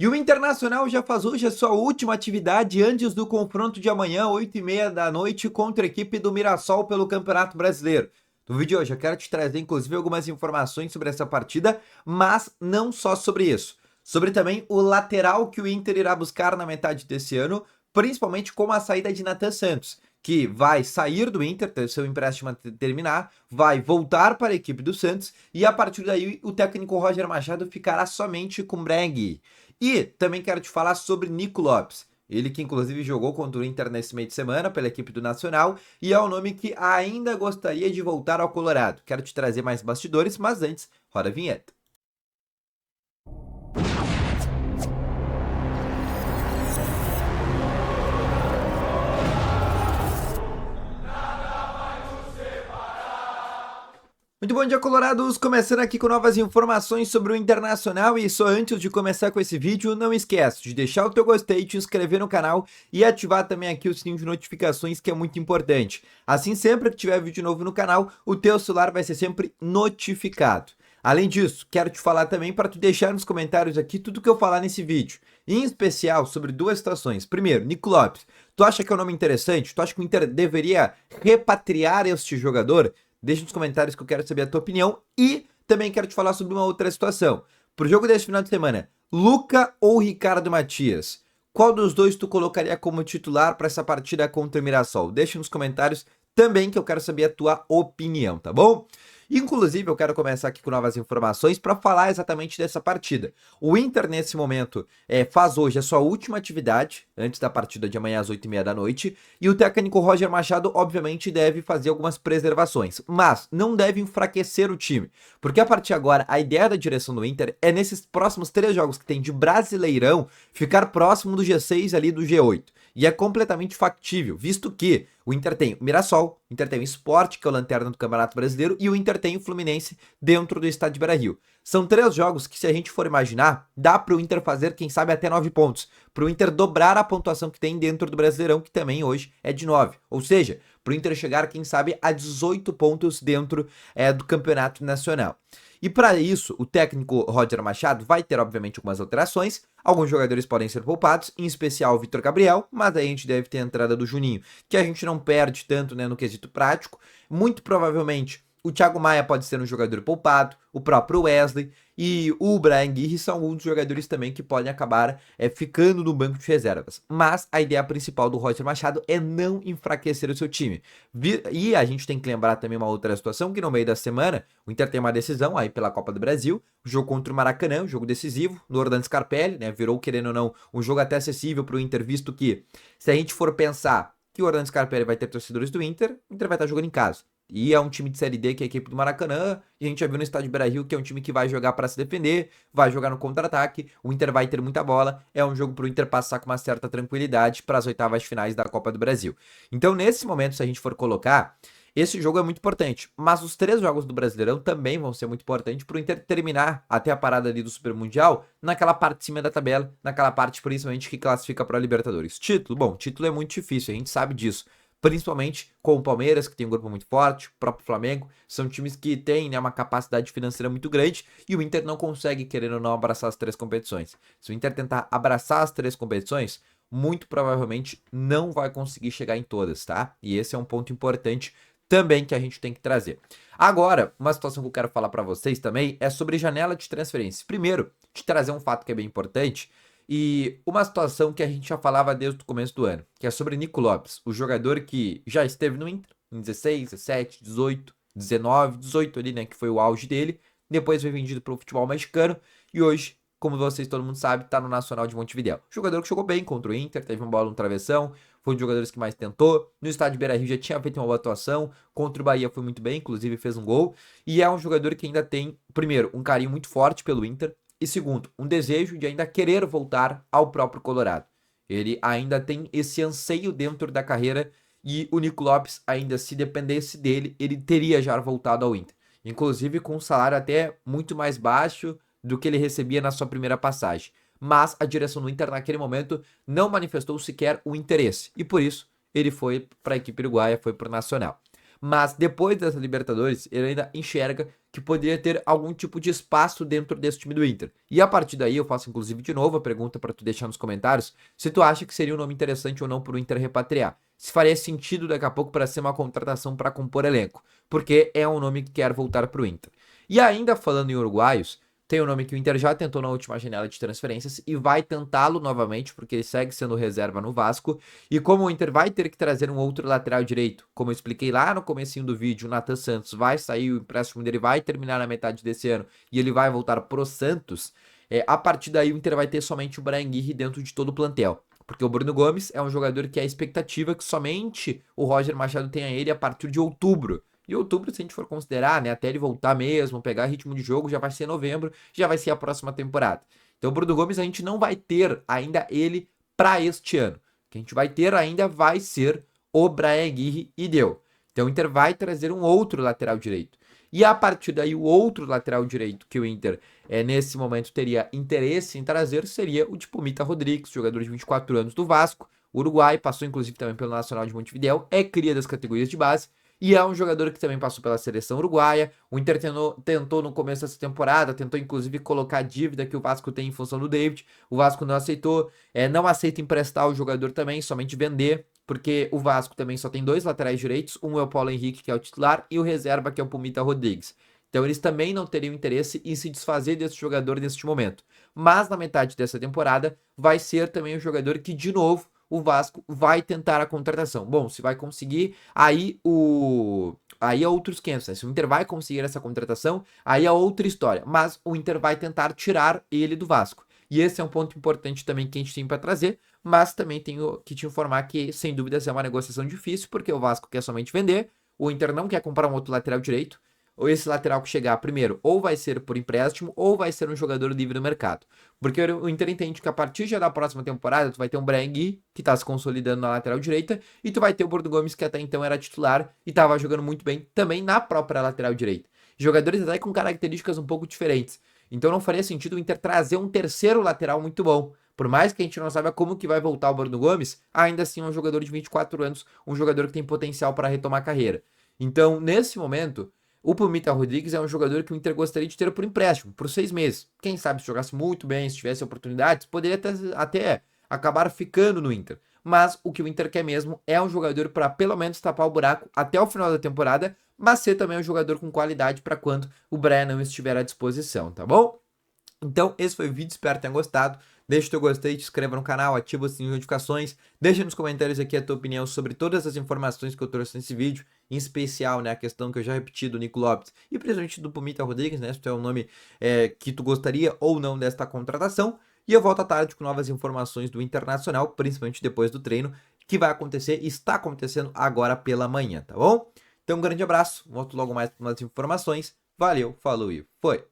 E o Internacional já faz hoje a sua última atividade antes do confronto de amanhã, 8h30 da noite, contra a equipe do Mirassol pelo Campeonato Brasileiro. No vídeo de hoje eu quero te trazer, inclusive, algumas informações sobre essa partida, mas não só sobre isso. Sobre também o lateral que o Inter irá buscar na metade desse ano, principalmente com a saída de Nathan Santos, que vai sair do Inter, seu empréstimo terminar, vai voltar para a equipe do Santos, e a partir daí o técnico Roger Machado ficará somente com Brengue. E também quero te falar sobre Nico Lopes. Ele que inclusive jogou contra o Inter nesse meio de semana pela equipe do Nacional e é um nome que ainda gostaria de voltar ao Colorado. Quero te trazer mais bastidores, mas antes, roda a vinheta. Muito bom dia, Colorados! Começando aqui com novas informações sobre o Internacional e só antes de começar com esse vídeo, não esquece de deixar o teu gostei, te inscrever no canal e ativar também aqui o sininho de notificações, que é muito importante. Assim, sempre que tiver vídeo novo no canal, o teu celular vai ser sempre notificado. Além disso, quero te falar também para tu deixar nos comentários aqui tudo que eu falar nesse vídeo, em especial sobre duas situações. Primeiro, Nico Lopes. Tu acha que é um nome interessante? Tu acha que o Inter deveria repatriar este jogador? Deixa nos comentários que eu quero saber a tua opinião e também quero te falar sobre uma outra situação. Pro jogo desse final de semana, Luca ou Ricardo Matias? Qual dos dois tu colocaria como titular para essa partida contra o Mirassol? Deixa nos comentários também que eu quero saber a tua opinião, tá bom? Inclusive, eu quero começar aqui com novas informações para falar exatamente dessa partida. O Inter, nesse momento, faz hoje a sua última atividade, antes da partida de amanhã às 8h30 da noite, e o técnico Roger Machado, obviamente, deve fazer algumas preservações, mas não deve enfraquecer o time, porque a partir de agora, a ideia da direção do Inter é, nesses próximos 3 jogos que tem de Brasileirão, ficar próximo do G6 ali do G8. E é completamente factível, visto que o Inter tem o Mirassol, o Inter tem o Sport, que é o lanterna do Campeonato Brasileiro, e o Inter tem o Fluminense dentro do estádio Beira-Rio. São 3 jogos que, se a gente for imaginar, dá para o Inter fazer, quem sabe, até 9 pontos. Para o Inter dobrar a pontuação que tem dentro do Brasileirão, que também hoje é de 9. Ou seja, para o Inter chegar, quem sabe, a 18 pontos dentro do Campeonato Nacional. E para isso, o técnico Roger Machado vai ter, obviamente, algumas alterações. Alguns jogadores podem ser poupados, em especial o Vitor Gabriel, mas aí a gente deve ter a entrada do Juninho, que a gente não perde tanto, né, no quesito prático. Muito provavelmente o Thiago Maia pode ser um jogador poupado, o próprio Wesley e o Bryan Aguirre são alguns dos jogadores também que podem acabar ficando no banco de reservas. Mas a ideia principal do Roger Machado é não enfraquecer o seu time. E a gente tem que lembrar também uma outra situação, que no meio da semana o Inter tem uma decisão aí pela Copa do Brasil, o jogo contra o Maracanã, um jogo decisivo, no Orlando Scarpelli, né, virou, querendo ou não, um jogo até acessível para o Inter, visto que, se a gente for pensar que o Orlando Scarpelli vai ter torcedores do Inter, o Inter vai estar jogando em casa. E é um time de Série D, que é a equipe do Maracanã, e a gente já viu no estádio Beira-Rio que é um time que vai jogar para se defender, vai jogar no contra-ataque, o Inter vai ter muita bola, é um jogo para o Inter passar com uma certa tranquilidade para as oitavas finais da Copa do Brasil. Então, nesse momento, se a gente for colocar, esse jogo é muito importante, mas os 3 jogos do Brasileirão também vão ser muito importantes para o Inter terminar até a parada ali do Super Mundial, naquela parte de cima da tabela, naquela parte principalmente que classifica para a Libertadores. Título, bom, título é muito difícil, a gente sabe disso. Principalmente com o Palmeiras, que tem um grupo muito forte, o próprio Flamengo, são times que têm, né, uma capacidade financeira muito grande e o Inter não consegue, querendo ou não, abraçar as 3 competições. Se o Inter tentar abraçar as 3 competições, muito provavelmente não vai conseguir chegar em todas, tá? E esse é um ponto importante também que a gente tem que trazer. Agora, uma situação que eu quero falar para vocês também é sobre janela de transferências. Primeiro, te trazer um fato que é bem importante, e uma situação que a gente já falava desde o começo do ano, que é sobre Nico Lopes, o jogador que já esteve no Inter em 16, 17, 18, 19, 18 ali, né, que foi o auge dele, depois foi vendido para o futebol mexicano e hoje, como vocês todo mundo sabe, está no Nacional de Montevidéu. Jogador que jogou bem contra o Inter, teve uma bola no travessão, foi um dos jogadores que mais tentou, no estádio Beira-Rio já tinha feito uma boa atuação, contra o Bahia foi muito bem, inclusive fez um gol, e é um jogador que ainda tem, primeiro, um carinho muito forte pelo Inter, e segundo, um desejo de ainda querer voltar ao próprio Colorado. Ele ainda tem esse anseio dentro da carreira e o Nico Lopes ainda, se dependesse dele, ele teria já voltado ao Inter. Inclusive com um salário até muito mais baixo do que ele recebia na sua primeira passagem. Mas a direção do Inter naquele momento não manifestou sequer o interesse. E por isso ele foi para a equipe uruguaia, foi para o Nacional. Mas depois dessa Libertadores, ele ainda enxerga que poderia ter algum tipo de espaço dentro desse time do Inter. E a partir daí eu faço inclusive de novo a pergunta para tu deixar nos comentários se tu acha que seria um nome interessante ou não para o Inter repatriar. Se faria sentido daqui a pouco para ser uma contratação para compor elenco, porque é um nome que quer voltar para o Inter. E ainda falando em uruguaios, tem um nome que o Inter já tentou na última janela de transferências e vai tentá-lo novamente, porque ele segue sendo reserva no Vasco. E como o Inter vai ter que trazer um outro lateral direito, como eu expliquei lá no comecinho do vídeo, o Nathan Santos vai sair, o empréstimo dele vai terminar na metade desse ano e ele vai voltar pro Santos. A partir daí o Inter vai ter somente o Bryan Aguirre dentro de todo o plantel. Porque o Bruno Gomes é um jogador que é a expectativa que somente o Roger Machado tenha ele a partir de outubro. E outubro, se a gente for considerar, né, até ele voltar mesmo, pegar ritmo de jogo, já vai ser novembro, já vai ser a próxima temporada. Então o Bruno Gomes a gente não vai ter ainda ele para este ano. O que a gente vai ter ainda vai ser o Bryan Aguirre e deu. Então o Inter vai trazer um outro lateral direito. E a partir daí o outro lateral direito que o Inter nesse momento teria interesse em trazer seria o de Pumita Rodrigues, jogador de 24 anos do Vasco, Uruguai, passou inclusive também pelo Nacional de Montevidéu, é cria das categorias de base, e é um jogador que também passou pela seleção uruguaia. O Inter tentou no começo dessa temporada, tentou inclusive colocar a dívida que o Vasco tem em função do David. O Vasco não aceitou, não aceita emprestar o jogador também, somente vender, porque o Vasco também só tem 2 laterais direitos, um é o Paulo Henrique, que é o titular, e o reserva, que é o Pumita Rodrigues. Então eles também não teriam interesse em se desfazer desse jogador neste momento. Mas na metade dessa temporada vai ser também um jogador que, de novo, o Vasco vai tentar a contratação. Bom, se vai conseguir, aí é outros 500, né? Se o Inter vai conseguir essa contratação, aí é outra história. Mas o Inter vai tentar tirar ele do Vasco. E esse é um ponto importante também que a gente tem para trazer, mas também tenho que te informar que, sem dúvidas, é uma negociação difícil, porque o Vasco quer somente vender, o Inter não quer comprar um outro lateral direito, ou esse lateral que chegar primeiro, ou vai ser por empréstimo, ou vai ser um jogador livre no mercado. Porque o Inter entende que a partir já da próxima temporada, tu vai ter um Bryan Aguirre, que tá se consolidando na lateral direita, e tu vai ter o Bruno Gomes, que até então era titular e tava jogando muito bem também na própria lateral direita. Jogadores até com características um pouco diferentes. Então não faria sentido o Inter trazer um terceiro lateral muito bom. Por mais que a gente não saiba como que vai voltar o Bruno Gomes, ainda assim é um jogador de 24 anos, um jogador que tem potencial para retomar a carreira. Então, nesse momento, o Pumita Rodrigues é um jogador que o Inter gostaria de ter por empréstimo, por 6 meses. Quem sabe se jogasse muito bem, se tivesse oportunidades, poderia até acabar ficando no Inter. Mas o que o Inter quer mesmo é um jogador para pelo menos tapar o buraco até o final da temporada, mas ser também um jogador com qualidade para quando o Bryan não estiver à disposição, tá bom? Então, esse foi o vídeo, espero que tenham gostado. Deixa o teu gostei, te inscreva no canal, ativa o sininho de notificações. Deixa nos comentários aqui a tua opinião sobre todas as informações que eu trouxe nesse vídeo. Em especial, né, a questão que eu já repeti do Nico Lopes e principalmente do Pumita Rodrigues, né, se tu é um nome que tu gostaria ou não desta contratação. E eu volto à tarde com novas informações do Internacional, principalmente depois do treino, que vai acontecer e está acontecendo agora pela manhã, tá bom? Então, um grande abraço, volto logo mais com mais informações. Valeu, falou e foi!